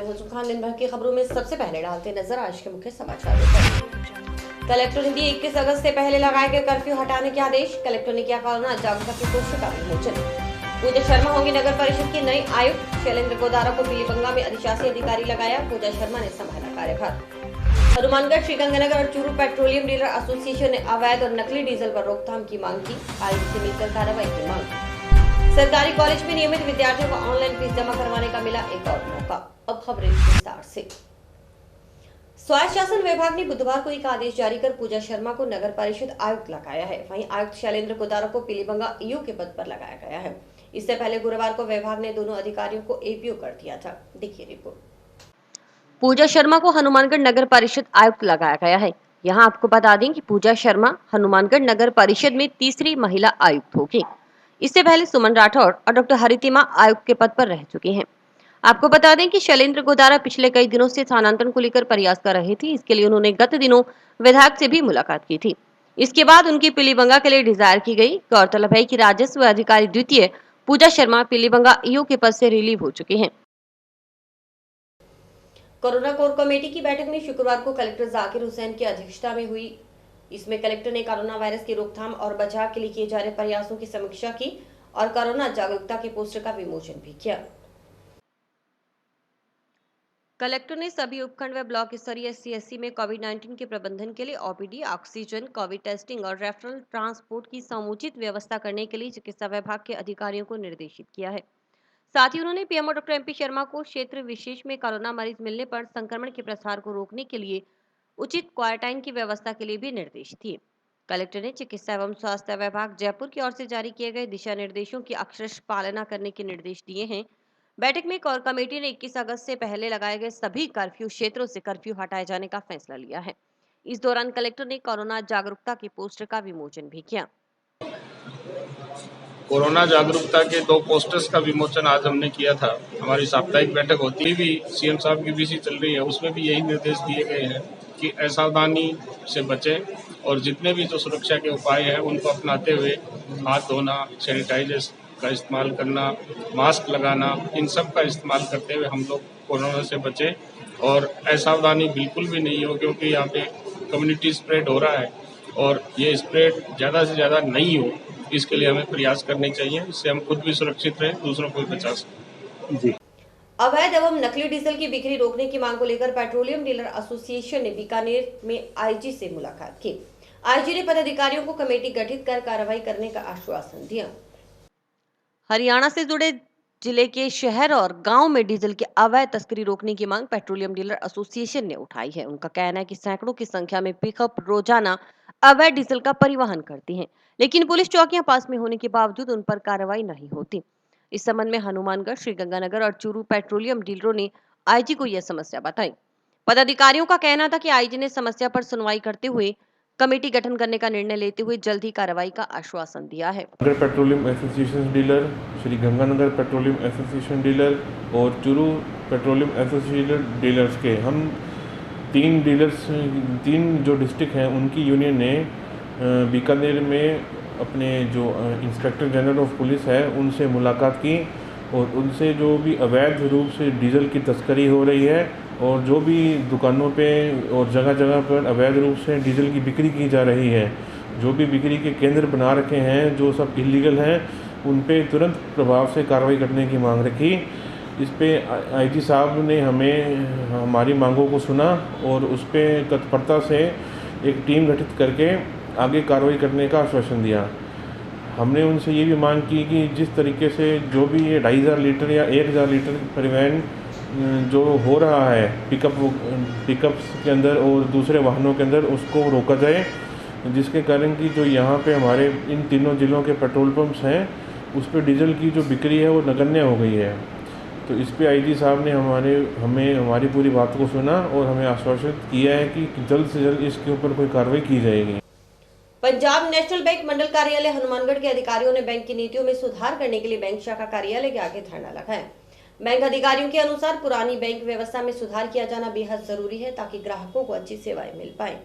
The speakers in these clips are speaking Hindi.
हजूम खान दिन भर की खबरों में सबसे पहले डालते नजर आज के मुख्य समाचार पर। कलेक्टर ने दिए 21 अगस्त से पहले लगाए गए कर्फ्यू हटाने के आदेश। कलेक्टर ने किया कोरोना जागरूकता की पोस्टर का विमोचन। पूजा शर्मा होंगी नगर परिषद की नई आयुक्त। शैलेंद्र गोदारा को पीलीबंगा में अधिशासी अधिकारी लगाया। पूजा शर्मा ने संभाला कार्यभार। हनुमानगढ़, श्रीगंगानगर और चूरू पेट्रोलियम डीलर एसोसिएशन ने अवैध और नकली डीजल पर रोकथाम की मांग की। आयुक्त से मिलकर कार्रवाई की मांग। सरकारी कॉलेज में नियमित विद्यार्थियों को ऑनलाइन फीस जमा करवाने का मिला एक और मौका। अब खबरें विस्तार से। स्वायत्त शासन विभाग ने बुधवार को एक आदेश जारी कर पूजा शर्मा को नगर परिषद आयुक्त लगाया है। वहीं आयुक्त शैलेंद्र गोदारा को पीलीबंगा ईओ के पद पर लगाया गया है। इससे पहले गुरुवार को विभाग ने दोनों अधिकारियों को एपीओ कर दिया था। देखिए रिपोर्ट। पूजा शर्मा को हनुमानगढ़ नगर परिषद आयुक्त लगाया गया है। यहाँ आपको बता दें कि पूजा शर्मा हनुमानगढ़ नगर परिषद में तीसरी महिला आयुक्त होगी। इससे पहले सुमन राठौड़ और डॉक्टर हरितिमा आयुक्त के पद पर रह चुके हैं। आपको बता दें कि शैलेंद्र गोदारा पिछले कई दिनों से स्थानांतरण को लेकर प्रयास कर रहे थे। इसके लिए उन्होंने गत दिनों विधायक से भी मुलाकात की थी। इसके बाद उनकी पीलीबंगा के लिए डिजायर की गई। गौरतलब है कि राजस्व अधिकारी द्वितीय पूजा शर्मा पीलीबंगा ईओ के पद से रिलीव हो चुके हैं। कोरोना कोर कमेटी की बैठक में शुक्रवार को कलेक्टर जाकिर हुसैन की अध्यक्षता में हुई। इसमें कलेक्टर ने कोरोना वायरस की रोकथाम और बचाव के लिए किए जा रहे प्रयासों की समीक्षा की और कोरोना जागरूकता के पोस्टर का विमोचन भी किया। कलेक्टर ने सभी उपखंड व ब्लॉक स्तरीय सीएससी में कोविड-19 के प्रबंधन के लिए ओपीडी, ऑक्सीजन, कोविड टेस्टिंग और रेफरल ट्रांसपोर्ट की समुचित व्यवस्था करने के लिए चिकित्सा विभाग के अधिकारियों को निर्देशित किया है। साथ ही उन्होंने पीएमओ डॉक्टर एमपी शर्मा को क्षेत्र विशेष में कोरोना मरीज मिलने पर संक्रमण के प्रसार को रोकने के लिए उचित क्वारंटाइन की व्यवस्था के लिए भी निर्देश दिए। कलेक्टर ने चिकित्सा एवं स्वास्थ्य विभाग जयपुर की ओर से जारी किए गए दिशा निर्देशों की अक्षरशः पालना करने के निर्देश दिए हैं। बैठक में कोर कमेटी ने 21 अगस्त से पहले लगाए गए सभी कर्फ्यू क्षेत्रों से कर्फ्यू हटाए जाने का फैसला लिया है। इस दौरान कलेक्टर ने कोरोना जागरूकता के पोस्टर का विमोचन भी किया। कोरोना जागरूकता के 2 पोस्टर्स का विमोचन आज हमने किया था। हमारी साप्ताहिक बैठक होती भी सीएम साहब की बीसी चल रही है, उसमें भी यही निर्देश दिए गए हैं कि असावधानी से बचें और जितने भी जो सुरक्षा के उपाय हैं उनको अपनाते हुए हाथ धोना, सैनिटाइजर का इस्तेमाल करना, मास्क लगाना, इन सब का इस्तेमाल करते हुए हम लोग कोरोना से बचें और असावधानी बिल्कुल भी नहीं हो, क्योंकि यहाँ पे कम्युनिटी स्प्रेड हो रहा है और ये स्प्रेड ज़्यादा से ज़्यादा नहीं हो, इसके लिए हमें प्रयास करने चाहिए। इससे हम खुद भी सुरक्षित रहें, दूसरों को भी बचा सकें। जी। अवैध एवं नकली डीजल की बिक्री रोकने की मांग को लेकर पेट्रोलियम डीलर एसोसिएशन ने बीकानेर में आईजी से मुलाकात की। आईजी ने पदाधिकारियों को कमेटी गठित कर कार्रवाई करने का आश्वासन दिया। हरियाणा से जुड़े जिले के शहर और गांव में डीजल की अवैध तस्करी रोकने की मांग पेट्रोलियम डीलर एसोसिएशन ने उठाई है। उनका कहना है कि सैकड़ों की संख्या में पिकअप रोजाना अवैध डीजल का परिवहन करती हैं, लेकिन पुलिस चौकियां पास में होने के बावजूद उन पर कार्रवाई नहीं होती। इस संबंध में हनुमानगढ़, श्रीगंगानगर और चूरू पेट्रोलियम डीलरों ने आईजी को यह समस्या बताई। पदाधिकारियों का कहना था कि आईजी ने समस्या पर सुनवाई करते हुए कमेटी गठन करने का निर्णय लेते हुए जल्द ही कार्रवाई का आश्वासन दिया है। Petroleum association dealer, Sriganganagar petroleum association dealer और चूरू पेट्रोलियम एसोसिएशन डीलर्स के हम 3 जो डिस्ट्रिक्ट हैं उनकी यूनियन ने बीकानेर में अपने जो इंस्पेक्टर जनरल ऑफ पुलिस है उनसे मुलाकात की और उनसे जो भी अवैध रूप से डीजल की तस्करी हो रही है और जो भी दुकानों पे और जगह जगह पर अवैध रूप से डीजल की बिक्री की जा रही है, जो भी बिक्री के केंद्र बना रखे हैं जो सब इलीगल हैं, उन पे तुरंत प्रभाव से कार्रवाई करने की मांग रखी। इस पे आईजी साहब ने हमारी मांगों को सुना और उस पे तत्परता से एक टीम गठित करके आगे कार्रवाई करने का आश्वासन दिया। हमने उनसे ये भी मांग की कि जिस तरीके से जो भी ये 2500 लीटर या 1000 लीटर परिवहन जो हो रहा है पिकअप्स के अंदर और दूसरे वाहनों के अंदर, उसको रोका जाए, जिसके कारण कि जो यहाँ पे हमारे इन तीनों जिलों के पेट्रोल पंप्स हैं उस पर डीजल की जो बिक्री है वो नगण्य हो गई है। तो इस पे आईजी साहब ने हमें हमारी पूरी बात को सुना और हमें आश्वासित किया है कि जल्द से जल्द इसके ऊपर कोई कार्रवाई की जाएगी। पंजाब नेशनल बैंक मंडल कार्यालय हनुमानगढ़ के अधिकारियों ने बैंक की नीतियों में सुधार करने के लिए बैंक शाखा कार्यालय के आगे धरना लगाया। बैंक अधिकारियों के अनुसार पुरानी बैंक व्यवस्था में सुधार किया जाना बेहद जरूरी है ताकि ग्राहकों को अच्छी सेवाएं मिल पाए।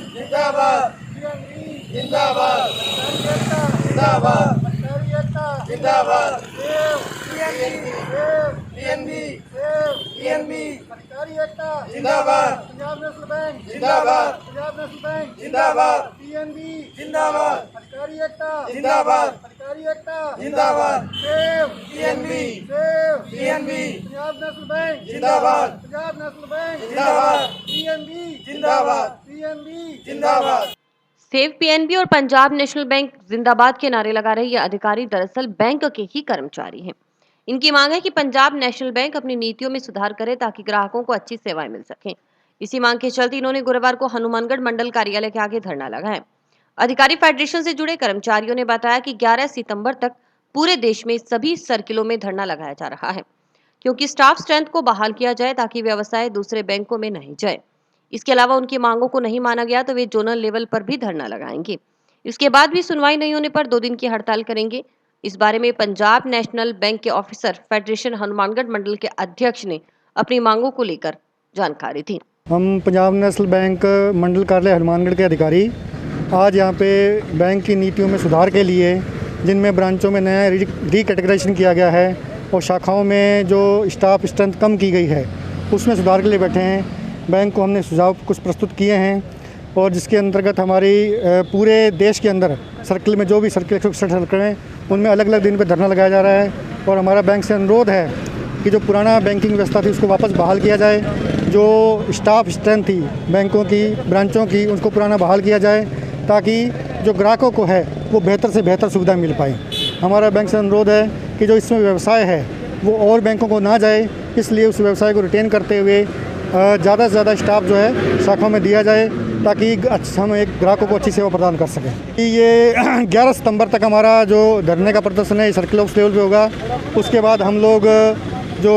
जिंदाबाद जिंदाबाद जिंदाबाद जिंदाबाद पीएनबी अधिकारी एकता जिंदाबाद पंजाब नेशनल बैंक जिंदाबाद पंजाब नेशनल बैंक जिंदाबाद पीएनबी जिंदाबाद अधिकारी एकता जिंदाबाद अधिकारी एकता जिंदाबाद save PNB save PNB Punjab national bank जिंदाबाद पंजाब नेशनल बैंक जिंदाबाद पीएनबी जिंदाबाद पीएनबी जिंदाबाद सेव पीएनबी और पंजाब नेशनल बैंक जिंदाबाद के नारे लगा रहे ये अधिकारी दरअसल बैंक के ही कर्मचारी हैं। इनकी मांग है कि पंजाब नेशनल बैंक अपनी नीतियों में सुधार करे ताकि ग्राहकों को अच्छी सेवाएं मिल सकें। इसी मांग के चलते इन्होंने गुरुवार को हनुमानगढ़ मंडल कार्यालय के आगे धरना लगाया। अधिकारी फेडरेशन से जुड़े कर्मचारियों ने बताया कि 11 सितंबर तक पूरे देश में सभी सर्किलों में धरना लगाया जा रहा है, क्योंकि स्टाफ स्ट्रेंथ को बहाल किया जाए ताकि व्यवसाय दूसरे बैंकों में नहीं जाए। इसके अलावा उनकी मांगों को नहीं माना गया तो वे जोनल लेवल पर भी धरना लगाएंगे। इसके बाद भी सुनवाई नहीं होने पर 2 दिन की हड़ताल करेंगे। इस बारे में पंजाब नेशनल बैंक के ऑफिसर फेडरेशन हनुमानगढ़ मंडल के अध्यक्ष ने अपनी मांगों को लेकर जानकारी दी। हम पंजाब नेशनल बैंक मंडल कार्यालय हनुमानगढ़ के अधिकारी आज यहाँ पे बैंक की नीतियों में सुधार के लिए, जिनमें ब्रांचों में नया रीकैटेगराइजेशन किया गया है और शाखाओं में जो स्टाफ स्ट्रेंथ कम की गई है उसमें सुधार के लिए बैठे हैं। बैंक को हमने सुझाव कुछ प्रस्तुत किए हैं और जिसके अंतर्गत हमारी पूरे देश के अंदर सर्किल में जो भी सर्किल 161 सर्किल हैं उनमें अलग अलग दिन पे धरना लगाया जा रहा है और हमारा बैंक से अनुरोध है कि जो पुराना बैंकिंग व्यवस्था थी उसको वापस बहाल किया जाए। जो स्टाफ स्ट्रेंथ थी बैंकों की ब्रांचों की उसको पुराना बहाल किया जाए ताकि जो ग्राहकों को है वो बेहतर से बेहतर सुविधा मिल पाए। हमारा बैंक से अनुरोध है कि जो इसमें व्यवसाय है वो और बैंकों को ना जाए, इसलिए उस व्यवसाय को रिटेन करते हुए ज़्यादा से ज़्यादा स्टाफ जो है शाखाओं में दिया जाए ताकि हम एक ग्राहकों को अच्छी सेवा प्रदान कर सकें। ये 11 सितंबर तक हमारा जो धरने का प्रदर्शन है सर्किल ऑफिस लेवल पे होगा। उसके बाद हम लोग जो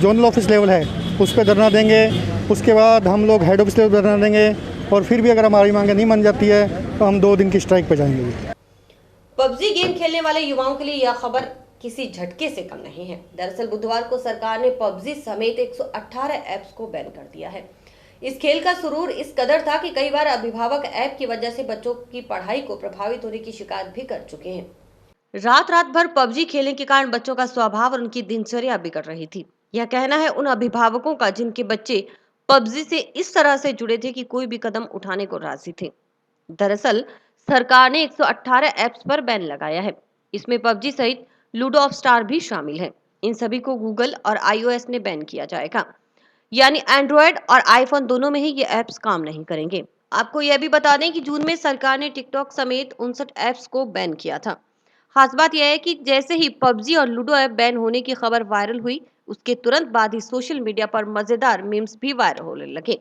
जोनल ऑफिस लेवल है उस पर धरना देंगे। उसके बाद हम लोग हेड ऑफिस लेवल पर धरना देंगे और फिर भी अगर हमारी मांगें नहीं मान जाती है तो हम 2 दिन की स्ट्राइक पर जाएंगे। पबजी गेम खेलने वाले युवाओं के लिए यह खबर किसी झटके से कम नहीं है। दरअसल बुधवार को सरकार ने पबजी समेत 118 ऐप्स को बैन कर दिया है। इस खेल का सुरूर इस कदर था कि कई बार अभिभावक ऐप की वजह से बच्चों की पढ़ाई को प्रभावित होने की शिकायत भी कर चुके हैं। रात भर पबजी खेलने के कारण बच्चों का स्वभाव और उनकी दिनचर्या बिगड़ रही थी। यह कहना है उन अभिभावकों का जिनके बच्चे पबजी से इस तरह से जुड़े थे कि कोई भी कदम उठाने को राजी थे। दरअसल सरकार ने 118 ऐप्स पर बैन लगाया है। इसमें पबजी सहित लूडो ऑफ स्टार भी शामिल है। इन सभी को गूगल और iOS ने बैन किया जाएगा, यानी एंड्रॉयड और आईफोन दोनों में ही ये ऐप्स काम नहीं करेंगे। आपको यह भी बता दें कि जून में सरकार ने टिकटॉक समेत 59 ऐप्स को बैन किया था। खास बात यह है कि जैसे ही पबजी और लूडो ऐप बैन होने की खबर वायरल हुई उसके तुरंत बाद ही सोशल मीडिया पर मजेदार मीम्स भी वायरल होने लगे।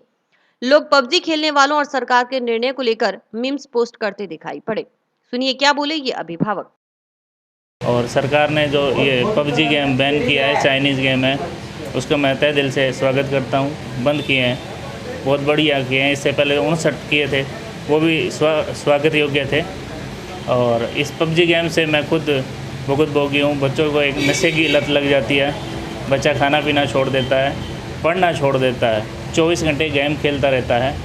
लोग पबजी खेलने वालों और सरकार के निर्णय को लेकर मीम्स पोस्ट करते दिखाई पड़े। सुनिए क्या बोले ये अभिभावक। और सरकार ने जो ये पबजी गेम बैन किया है, चाइनीज़ गेम है, उसका मैं तहे दिल से स्वागत करता हूँ। बंद किए हैं, बहुत बढ़िया किए हैं। इससे पहले 59 किए थे, वो भी स्वागत योग्य थे। और इस पबजी गेम से मैं खुद बहुत भोगी हूँ। बच्चों को एक नशे की लत लग जाती है। बच्चा खाना पीना छोड़ देता है, पढ़ना छोड़ देता है, 24 घंटे गेम खेलता रहता है।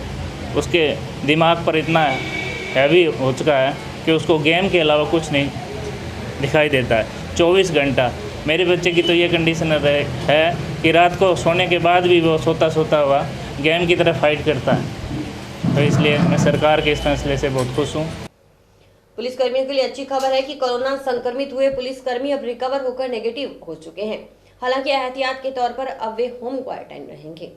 उसके दिमाग पर इतना हैवी हो चुका है कि उसको गेम के अलावा कुछ नहीं दिखाई देता है 24 घंटा। मेरे बच्चे की तो ये कंडीशन है कि रात को सोने के बाद भी वो सोता हुआ गेम की तरह फाइट करता है। तो इसलिए मैं सरकार के इस फैसले से बहुत खुश हूँ। पुलिसकर्मियों के लिए अच्छी खबर है कि कोरोना संक्रमित हुए पुलिसकर्मी अब रिकवर होकर नेगेटिव हो चुके हैं। हालांकि एहतियात के तौर पर अब वे होम क्वारंटाइन रहेंगे।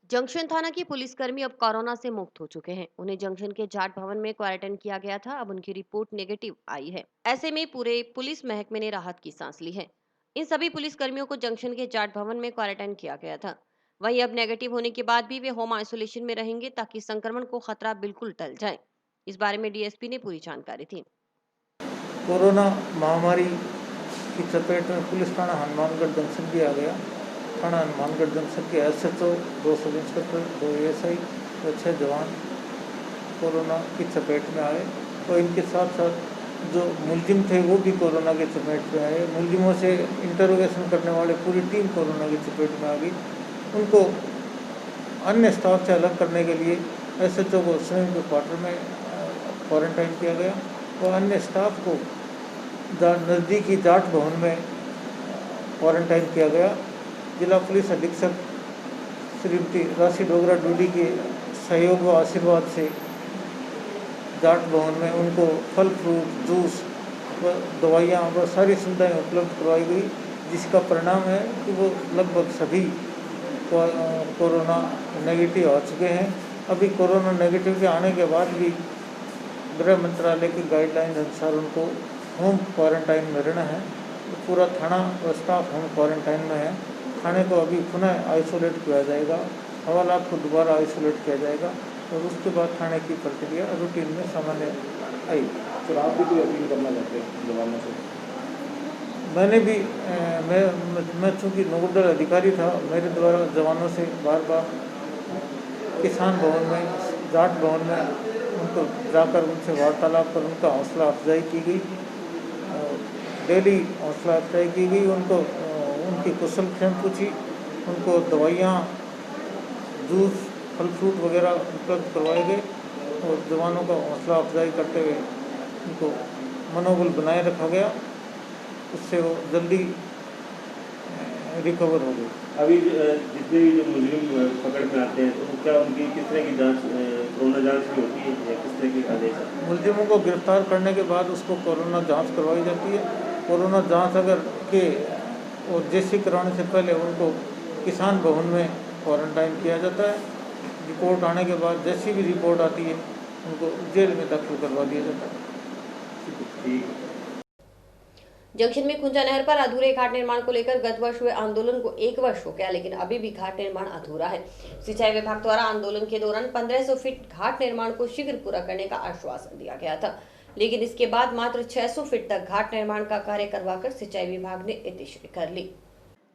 जंक्शन थाना के पुलिसकर्मी अब कोरोना से मुक्त हो चुके हैं। उन्हें जंक्शन के जाट भवन में क्वारंटाइन किया गया था। अब उनकी रिपोर्ट नेगेटिव आई है। ऐसे में पूरे पुलिस महकमे ने राहत की सांस ली है। इन सभी पुलिसकर्मियों को जंक्शन के जाट भवन में क्वारंटाइन किया गया था। वहीं अब नेगेटिव होने के बाद भी वे होम आइसोलेशन में रहेंगे ताकि संक्रमण को खतरा बिल्कुल टल जाए। इस बारे में डीएसपी ने पूरी जानकारी दी। कोरोना महामारी की चपेट में पुलिस थाना हनुमानगढ़ जंक्शन भी आ गया। थाना हनुमानगढ़ जंक्शन के SHO, 2 सब इंस्पेक्टर, 2 ASI और 6 जवान कोरोना की चपेट में आए। और इनके साथ साथ जो मुलजिम थे वो भी कोरोना की चपेट में आए। मुलजिमों से इंटरोगेशन करने वाले पूरी टीम कोरोना की चपेट में आ गई। उनको अन्य स्टाफ से अलग करने के लिए SHO को स्वयं के क्वार्टर में क्वारंटाइन किया गया और अन्य स्टाफ को नज़दीकी जाट भवन में क्वारंटाइन किया गया। जिला पुलिस अधीक्षक श्रीमती राशि डोगरा डूडी के सहयोग व आशीर्वाद से जाट भवन में उनको फल फ्रूट जूस व दवाइयाँ व सारी सुविधाएं उपलब्ध करवाई गई, जिसका परिणाम है कि वो लगभग सभी कोरोना नेगेटिव आ चुके हैं। अभी कोरोना नेगेटिव के आने के बाद भी गृह मंत्रालय की गाइडलाइन अनुसार उनको होम क्वारंटाइन में रहना है। तो पूरा थाना व स्टाफ होम क्वारंटाइन में है। थाने को अभी पुनः आइसोलेट किया जाएगा, हवालात को दोबारा आइसोलेट किया जाएगा और उसके बाद थाने की प्रक्रिया रूटीन में सामान्य आई। तो आप भी कोई अपील करना चाहते हैं जवानों से? मैंने भी मैं चूँकि नोडल अधिकारी था, मेरे द्वारा जवानों से बार बार किसान भवन में, जाट भवन में उनको जाकर उनसे वार्तालाप कर उनका हौसला अफजाई की गई, डेली हौसला अफजाई की गई, उनको उनकी कुशल क्षेम पूछी, उनको दवाइयाँ, जूस, फल फ्रूट वगैरह उपलब्ध करवाए गए और जवानों का हौसला अफजाई करते हुए उनको मनोबल बनाए रखा गया, उससे वो जल्दी रिकवर हो गए। अभी जितने भी जो मुजरिम पकड़ में आते हैं तो क्या उनकी किस तरह की जांच, कोरोना जांच भी होती है या किस तरह की आदेश है? मुलजिमों को गिरफ्तार करने के बाद उसको कोरोना जांच करवाई जाती है। कोरोना जांच अगर के और जेसी कराने से पहले उनको किसान भवन में क्वारंटाइन किया जाता है। रिपोर्ट आने के बाद जैसी भी रिपोर्ट आती है उनको जेल में दाखिल करवा दिया जाता है। जंक्शन में खुंजा नहर पर अधूरे घाट निर्माण को लेकर गत वर्ष हुए आंदोलन को 1 वर्ष हो गया, लेकिन अभी भी घाट निर्माण अधूरा है। सिंचाई विभाग द्वारा आंदोलन के दौरान 1500 फीट घाट निर्माण को शीघ्र पूरा करने का आश्वासन दिया गया था, लेकिन इसके बाद मात्र 600 फीट तक घाट निर्माण का कार्य करवाकर सिंचाई विभाग ने इतिश्री कर ली।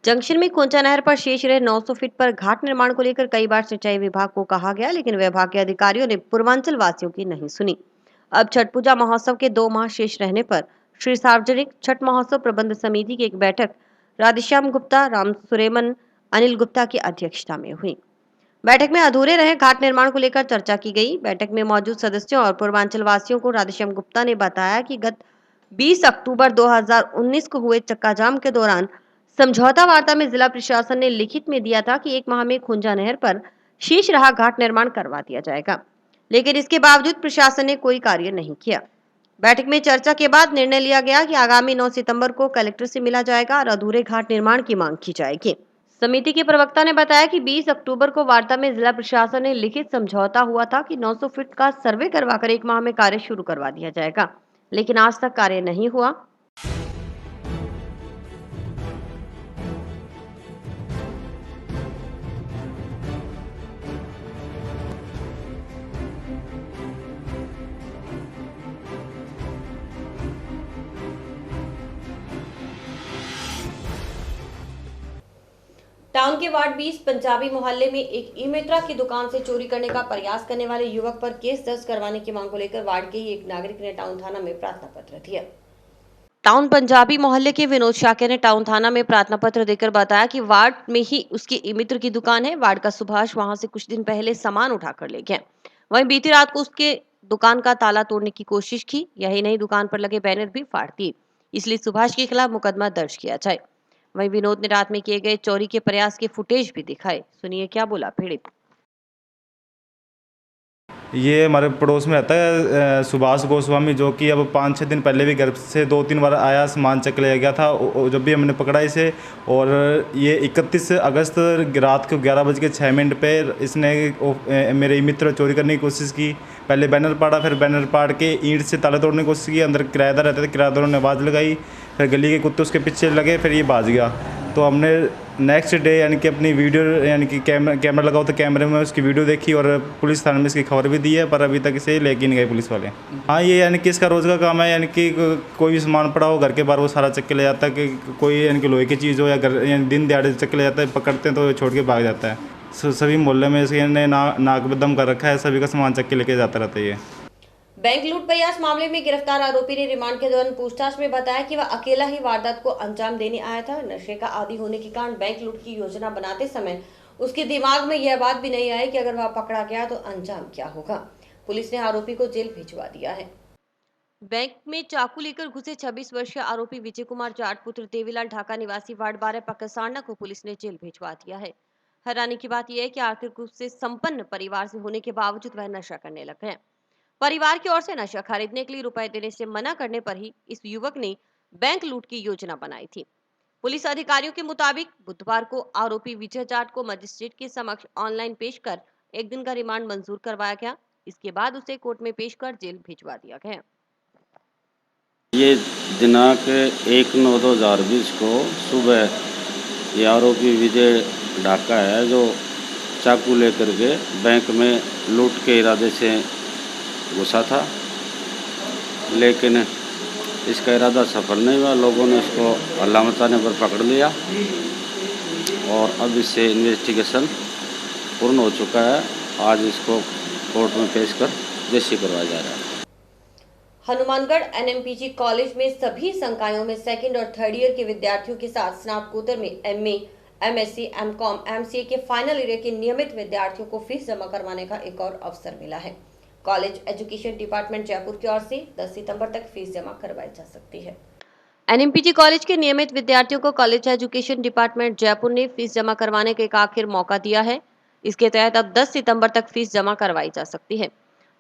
जंक्शन में खोंचा नहर पर शेष रहे 900 फीट पर घाट निर्माण को लेकर कई बार सिंचाई विभाग को कहा गया, लेकिन विभाग के अधिकारियों ने पूर्वांचल वासियों की नहीं सुनी। अब छठ पूजा महोत्सव के 2 माह शेष रहने पर श्री सार्वजनिक छठ महोत्सव प्रबंध समिति की एक बैठक राधेश्याम गुप्ता, राम सुरेमन, अनिल गुप्ता की अध्यक्षता में हुई। बैठक में अधूरे रहे घाट निर्माण को लेकर चर्चा की गई। बैठक में मौजूद सदस्यों और पूर्वांचल वासियों को राधेश्याम गुप्ता ने बताया कि गत 20 अक्टूबर 2019 को हुए चक्काजाम के दौरान समझौता वार्ता में जिला प्रशासन ने लिखित में दिया था कि 1 माह में खुंजा नहर पर शेष रहा घाट निर्माण करवा दिया जाएगा, लेकिन इसके बावजूद प्रशासन ने कोई कार्य नहीं किया। बैठक में चर्चा के बाद निर्णय लिया गया कि आगामी 9 सितंबर को कलेक्टर से मिला जाएगा और अधूरे घाट निर्माण की मांग की जाएगी। समिति के प्रवक्ता ने बताया कि 20 अक्टूबर को वार्ता में जिला प्रशासन ने लिखित समझौता हुआ था कि 900 फीट का सर्वे करवाकर 1 माह में कार्य शुरू करवा दिया जाएगा, लेकिन आज तक कार्य नहीं हुआ। टाउन के वार्ड 20 पंजाबी मोहल्ले में एक ई-मित्रा की दुकान से चोरी करने का प्रयास करने वाले युवक पर केस दर्ज करवाने की मांग को लेकर वार्ड के ही एक नागरिक ने टाउन थाना में प्रार्थना पत्र दिया। टाउन पंजाबी मोहल्ले के विनोद शाक्य ने टाउन थाना में प्रार्थना पत्र देकर बताया कि वार्ड में ही उसकी ई-मित्र की दुकान है। वार्ड का सुभाष वहां से कुछ दिन पहले सामान उठाकर ले गया। वहीं बीती रात को उसके दुकान का ताला तोड़ने की कोशिश की। यही नहीं, दुकान पर लगे बैनर भी फाड़ दिए, इसलिए सुभाष के खिलाफ मुकदमा दर्ज किया जाए। वहीं विनोद ने रात में किए गए चोरी के प्रयास के फुटेज भी दिखाए। सुनिए क्या बोला पीड़ित। ये हमारे पड़ोस में रहता है सुभाष गोस्वामी, जो कि अब 5-6 दिन पहले भी घर से 2-3 बार आया, सामान चक ले गया था जब भी हमने पकड़ा इसे। और ये 31 अगस्त रात को 11:06 पे इसने मेरे मित्र चोरी करने की कोशिश की। पहले बैनर पाड़ा, फिर बैनर पाड़ के ईंट से ताले तोड़ने की कोशिश की। अंदर किराएदार रहते थे, किराएदारों ने आवाज़ लगाई, फिर गली के कुत्ते उसके पीछे लगे, फिर ये भाग गया। तो हमने नेक्स्ट डे यानी कि अपनी वीडियो यानी कि कैमरा लगाओ तो कैमरे में उसकी वीडियो देखी और पुलिस थाने में इसकी खबर भी दी है, पर अभी तक इसे लेके नहीं गए पुलिस वाले। हाँ, ये यानी कि इसका रोज़ का काम है, यानी कि कोई भी सामान पड़ा हो घर के बाहर वो सारा चक्के ले जाता है। कि कोई यानी कि लोहे की चीज़ हो या घर यानी दिन दिहाड़े चक्के ले जाता है, पकड़ते हैं तो छोड़ के भाग जाता है। सभी मोहल्ले में इसने नाक बदम कर रखा है, सभी का सामान चक्के लेके जाता रहता है ये। बैंक लूट प्रयास मामले में गिरफ्तार आरोपी ने रिमांड के दौरान पूछताछ में बताया कि वह अकेला ही वारदात को अंजाम देने आया था। नशे का आदी होने के कारण बैंक लूट की योजना बनाते समय उसके दिमाग में यह बात भी नहीं आई कि अगर वह पकड़ा गया तो अंजाम क्या होगा। पुलिस ने आरोपी को जेल भिजवा दिया है। बैंक में चाकू लेकर घुसे 26 वर्षीय आरोपी विजय कुमार जाट पुत्र देवीलाल ढाका निवासी वार्ड 12 पकसाना को पुलिस ने जेल भिजवा दिया है। हैरानी की बात यह है कि आर्थिक रूप से संपन्न परिवार से होने के बावजूद वह नशा करने लग गए। परिवार की ओर से नशा खरीदने के लिए रुपए देने से मना करने पर ही इस युवक ने बैंक लूट की योजना बनाई थी। पुलिस अधिकारियों के मुताबिक बुधवार को आरोपी विजय जाट को मजिस्ट्रेट के समक्ष ऑनलाइन पेश कर 1 दिन का रिमांड मंजूर करवाया गया। इसके बाद उसे कोर्ट में पेश कर जेल भिजवा दिया गया। ये दिनांक 1/9/2020 को सुबह ये आरोपी विजय ढाका है जो चाकू लेकर के बैंक में लूट के इरादे से घुसा था, लेकिन इसका इरादा सफल नहीं हुआ। लोगों ने इसको हल्ला मचाने पर पकड़ लिया और अब इससे इन्वेस्टिगेशन पूर्ण हो चुका है। आज इसको कोर्ट में पेश कर जेसी करवाया जा रहा है। हनुमानगढ़ एनएमपीजी कॉलेज में सभी संकायों में सेकंड और थर्ड ईयर के विद्यार्थियों के साथ स्नातकोत्तर में एमए, एमएससी, एमकॉम, एमसीए के फाइनल ईयर के नियमित विद्यार्थियों को फीस जमा करवाने का एक और अवसर मिला है। कॉलेज एजुकेशन डिपार्टमेंट जयपुर की ओर से 10 सितंबर तक फीस जमा करवाई जा सकती है। एनएमपीजी कॉलेज के नियमित विद्यार्थियों को कॉलेज एजुकेशन डिपार्टमेंट जयपुर ने फीस जमा करवाने का एक आखिर मौका दिया है। इसके तहत अब 10 सितंबर तक फीस जमा करवाई जा सकती है।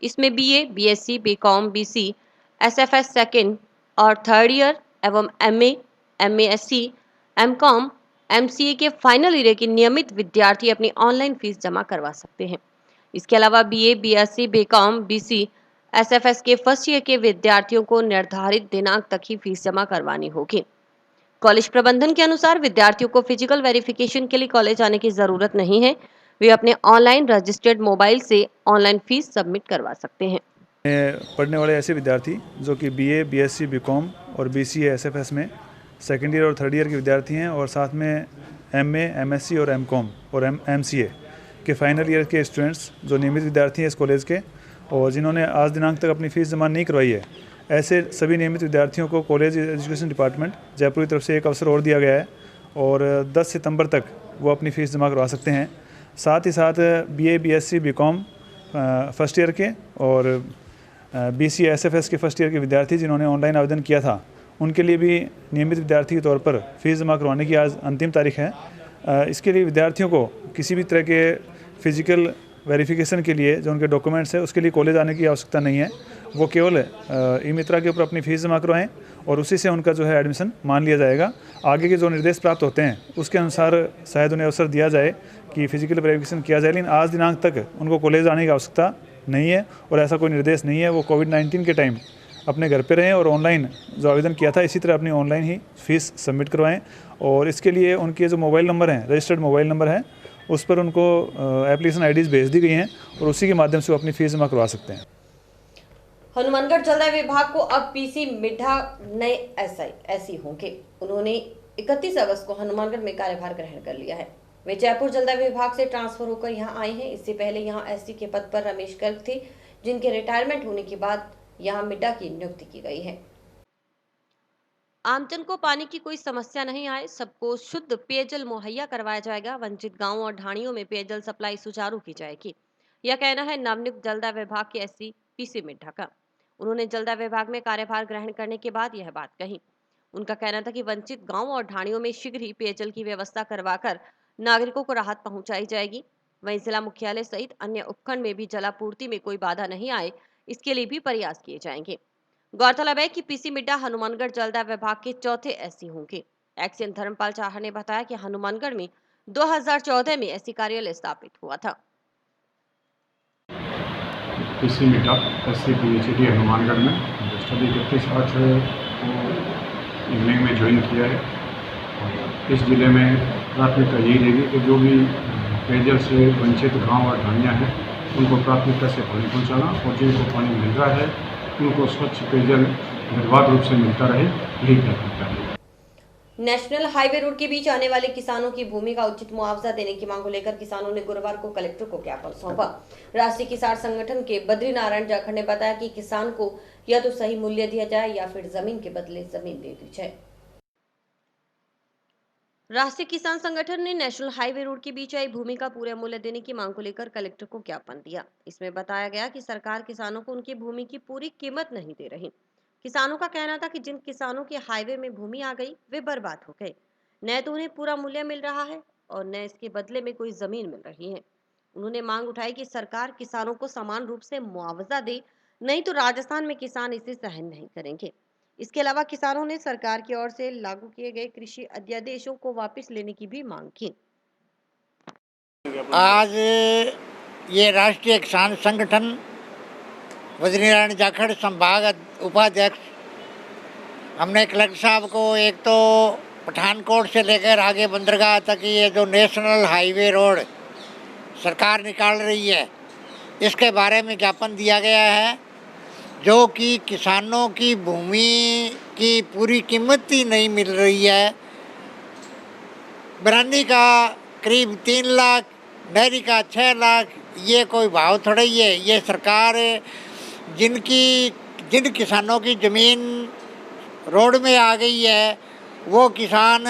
इसमें BA, BSc, BCom, BC, SFS second और थर्ड ईयर एवं एमए, एमएससी, एमकॉम, एमसीए के फाइनल ईयर के नियमित विद्यार्थी अपनी ऑनलाइन फीस जमा करवा सकते हैं। इसके अलावा BA, BSc, BCom, BC, SFS के फर्स्ट ईयर के विद्यार्थियों को निर्धारित दिनांक तक ही फीस जमा करवानी होगी। कॉलेज प्रबंधन के अनुसार विद्यार्थियों को फिजिकल वेरिफिकेशन के लिए कॉलेज आने की जरूरत नहीं है। वे अपने ऑनलाइन रजिस्टर्ड मोबाइल से ऑनलाइन फीस सबमिट करवा सकते हैं। पढ़ने वाले ऐसे विद्यार्थी जो कि बीए, बीएससी, बीकॉम और बीसीए, एसएफएस में सेकेंड ईयर और थर्ड ईयर के विद्यार्थी हैं और साथ में एमए, एमएससी और एमकॉम और एमसीए के फाइनल ईयर के स्टूडेंट्स जो नियमित विद्यार्थी हैं इस कॉलेज के और जिन्होंने आज दिनांक तक अपनी फ़ीस जमा नहीं करवाई है, ऐसे सभी नियमित विद्यार्थियों को कॉलेज एजुकेशन डिपार्टमेंट जयपुर की तरफ से एक अवसर और दिया गया है और 10 सितंबर तक वो अपनी फ़ीस जमा करवा सकते हैं। साथ ही साथ BA, BSc, BCom first year के और बीसी, एसएफएस के फर्स्ट ईयर के विद्यार्थी जिन्होंने ऑनलाइन आवेदन किया था, उनके लिए भी नियमित विद्यार्थी के तौर पर फ़ीस जमा करवाने की आज अंतिम तारीख है। इसके लिए विद्यार्थियों को किसी भी तरह के फिजिकल वेरिफिकेशन के लिए जो उनके डॉक्यूमेंट्स है उसके लिए कॉलेज आने की आवश्यकता नहीं है। वो केवल ई मित्रा के ऊपर अपनी फ़ीस जमा करवाएं और उसी से उनका जो है एडमिशन मान लिया जाएगा। आगे के जो निर्देश प्राप्त होते हैं उसके अनुसार शायद उन्हें अवसर दिया जाए कि फिजिकल वेरिफिकेशन किया जाए, लेकिन आज दिनांक तक उनको कॉलेज आने की आवश्यकता नहीं है और ऐसा कोई निर्देश नहीं है। वो कोविड-19 के टाइम अपने घर पे रहें और ऑनलाइन जो आवेदन किया था इसी तरह अपनी ऑनलाइन ही फ़ीस सबमिट करवाएं और इसके लिए उनके जो मोबाइल नंबर हैं, रजिस्टर्ड मोबाइल नंबर है, उस पर उनको एप्लीकेशन आईडीज़ भेज दी गई हैं और उसी के माध्यम से वो अपनी फ़ीस जमा करवा सकते हैं। हनुमानगढ़ जलदाय विभाग को अब पीसी मिड्ढा नए एसआई होंगे। उन्होंने 31 अगस्त को हनुमानगढ़ में कार्यभार ग्रहण कर लिया है। वे जयपुर जलदाय विभाग से ट्रांसफर होकर यहां आए हैं। इससे पहले यहां एससी के पद पर रमेश गर्ग थे, जिनके रिटायरमेंट होने के बाद यहां मिड्ढा की नियुक्ति की गई है। आमजन को पानी की कोई समस्या नहीं आए, सबको शुद्ध पेयजल मुहैया करवाया जाएगा। वंचित गांवों और ढाणियों में पेयजल सप्लाई सुचारू की जाएगी। यह कहना है नवनियुक्त जलदाय विभाग के एससी पीसी मिड्ढा का। उन्होंने जलदाय विभाग में कार्यभार ग्रहण करने के बाद यह बात कही। उनका कहना था कि वंचित गांवों और ढाणियों में शीघ्र ही पेयजल की व्यवस्था करवाकर नागरिकों को राहत पहुंचाई जाएगी। वहीं जिला मुख्यालय सहित अन्य उपखंड में भी जलापूर्ति में कोई बाधा नहीं आए, इसके लिए भी प्रयास किए जाएंगे। गौरतलब है कि पीसी मिड्ढा हनुमानगढ़ जलदाय विभाग के चौथे एससी होंगे। एक्सीएन धर्मपाल चाहर ने बताया कि हनुमानगढ़ में 2014 में एससी कार्यालय स्थापित हुआ था। PC Middha SC PhD Hanumangarh में स्टडी 31/8 को इवनिंग में ज्वाइन किया है और इस जिले में प्राथमिकता यही रहेगी कि जो भी पेयजल से वंचित गांव और ढाणियाँ हैं उनको प्राथमिकता से पानी पहुँचाना और जिनको पानी मिल रहा है उनको स्वच्छ पेयजल निर्बाध रूप से मिलता रहे, यही प्राथमिकता है। नेशनल हाईवे रोड के बीच आने वाले किसानों की भूमि का उचित मुआवजा देने की मांग को लेकर किसानों ने गुरुवार को कलेक्टर को ज्ञापन सौंपा। राष्ट्रीय किसान संगठन के बद्रीनारायण जाखड़ ने बताया कि किसान को या तो सही मूल्य दिया जाए या फिर जमीन के बदले जमीन दे दी जाए। राष्ट्रीय किसान संगठन ने नेशनल हाईवे रोड के बीच आई भूमि का पूरा मूल्य देने की मांग को लेकर कलेक्टर को ज्ञापन दिया। इसमें बताया गया कि सरकार किसानों को उनकी भूमि की पूरी कीमत नहीं दे रही। किसानों का कहना था कि जिन किसानों के हाईवे में भूमि आ गई वे बर्बाद हो गए, न तो उन्हें पूरा मूल्य मिल रहा है और न इसके बदले में कोई जमीन मिल रही है। उन्होंने मांग उठाई कि सरकार किसानों को समान रूप से मुआवजा दे, नहीं तो राजस्थान में किसान इसे सहन नहीं करेंगे। इसके अलावा किसानों ने सरकार की ओर से लागू किए गए कृषि अध्यादेशों को वापस लेने की भी मांग की। आज ये राष्ट्रीय किसान संगठन बद्रीनारायण जाखड़ संभाग उपाध्यक्ष, हमने कलेक्टर साहब को एक तो पठानकोट से लेकर आगे बंदरगाह तक ये जो नेशनल हाईवे रोड सरकार निकाल रही है, इसके बारे में ज्ञापन दिया गया है, जो कि किसानों की भूमि की पूरी कीमत ही नहीं मिल रही है। बरानी का करीब 3 लाख, नहरी का 6 लाख, ये कोई भाव थोड़ा ही है। ये सरकार जिन किसानों की ज़मीन रोड में आ गई है, वो किसान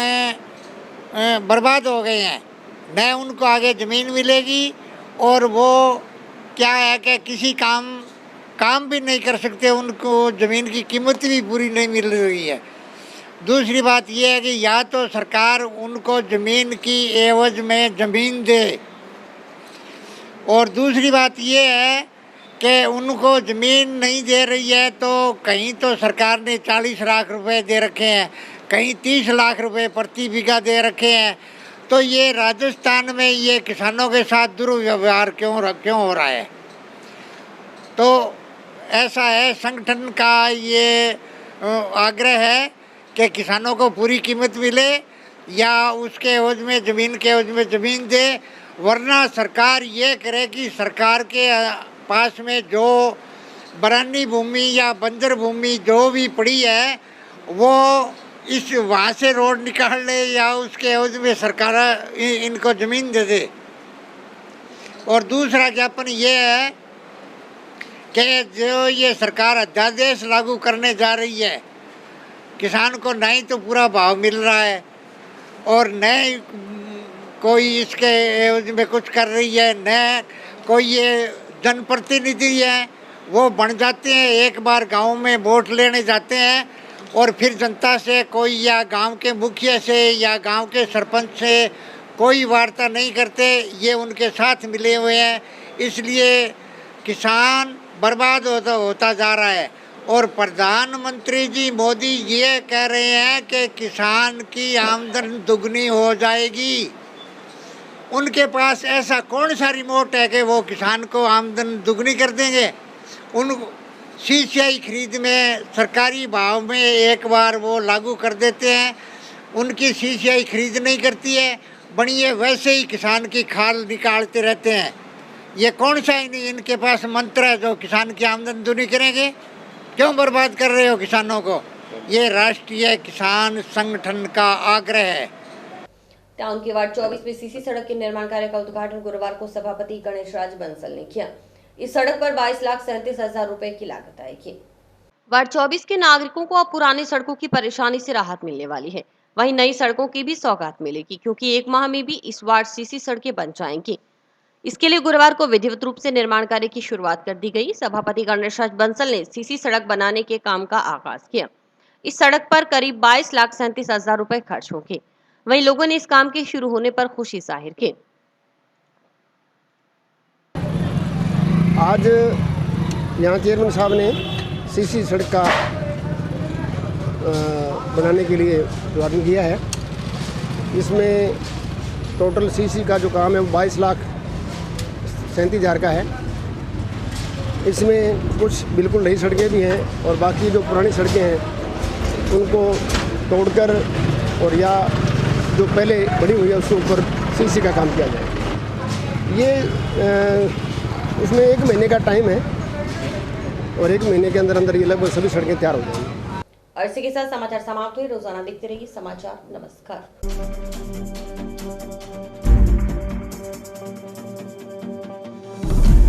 बर्बाद हो गए हैं, न उनको आगे ज़मीन मिलेगी और वो क्या है कि किसी काम भी नहीं कर सकते, उनको ज़मीन की कीमत भी पूरी नहीं मिल रही है। दूसरी बात यह है कि या तो सरकार उनको ज़मीन की एवज में ज़मीन दे, और दूसरी बात यह है कि उनको ज़मीन नहीं दे रही है तो कहीं तो सरकार ने 40 लाख रुपए दे रखे हैं, कहीं 30 लाख रुपए प्रति बीघा दे रखे हैं। तो ये राजस्थान में ये किसानों के साथ दुर्व्यवहार क्यों हो रहा है? तो ऐसा है, संगठन का ये आग्रह है कि किसानों को पूरी कीमत मिले या उसके एवज में ज़मीन के एवज में ज़मीन दे, वरना सरकार ये करे कि सरकार के पास में जो बरानी भूमि या बंजर भूमि जो भी पड़ी है वो वहाँ से रोड निकाल ले या उसके एवज में सरकार इनको ज़मीन दे दे। और दूसरा ज्ञापन ये है कि जो ये सरकार अध्यादेश लागू करने जा रही है, किसान को न ही तो पूरा भाव मिल रहा है और न कोई इसके एवज में कुछ कर रही है, न कोई ये जनप्रतिनिधि है वो बन जाते हैं, एक बार गांव में वोट लेने जाते हैं और फिर जनता से कोई या गांव के मुखिया से या गांव के सरपंच से कोई वार्ता नहीं करते, ये उनके साथ मिले हुए हैं। इसलिए किसान बर्बाद होता जा रहा है। और प्रधानमंत्री जी मोदी ये कह रहे हैं कि किसान की आमदन दुगनी हो जाएगी। उनके पास ऐसा कौन सा रिमोट है कि वो किसान को आमदन दुगनी कर देंगे? उन सीसीआई खरीद में सरकारी भाव में एक बार वो लागू कर देते हैं, उनकी सीसीआई खरीद नहीं करती है, बनिए वैसे ही किसान की खाल निकालते रहते हैं। ये कौन सा इनके पास मंत्र है जो किसान की आमदन दुगनी करेंगे? क्यों बर्बाद कर रहे हो किसानों को? ये राष्ट्रीय किसान संगठन का आग्रह है। टाउन के वार्ड 24 में सीसी सड़क के निर्माण कार्य का उद्घाटन गुरुवार को सभापति गणेश राज बंसल ने किया। इस सड़क पर 22,37,000 रुपए की लागत आएगी। वार्ड 24 के नागरिकों को अब पुरानी सड़कों की परेशानी से राहत मिलने वाली है, वहीं नई सड़कों की भी सौगात मिलेगी, क्योंकि 1 माह में भी इस वार्ड सीसी सड़कें बन जाएंगी। इसके लिए गुरुवार को विधिवत रूप से निर्माण कार्य की शुरुआत कर दी गई। सभापति गणेश राज बंसल ने सीसी सड़क बनाने के काम का आगाज किया। इस सड़क पर करीब 22,37,000 रुपए खर्च होंगे। वहीं लोगों ने इस काम के शुरू होने पर खुशी जाहिर की। आज यहाँ चेयरमैन साहब ने सीसी सड़क का बनाने के लिए उद्घाटन किया है। इसमें टोटल सीसी का जो काम है वो 22,37,000 का है। इसमें कुछ बिल्कुल नई सड़कें भी हैं और बाकी जो पुरानी सड़कें हैं उनको तोड़कर और या जो पहले बनी हुई है उसके ऊपर सीसी का काम किया जाए। ये इसमें 1 महीने का टाइम है और 1 महीने के अंदर अंदर ये लगभग सभी सड़कें तैयार हो जाएंगी। और इसी के साथ समाचार समाप्त हुए। रोजाना देखते रहिए समाचार। नमस्कार।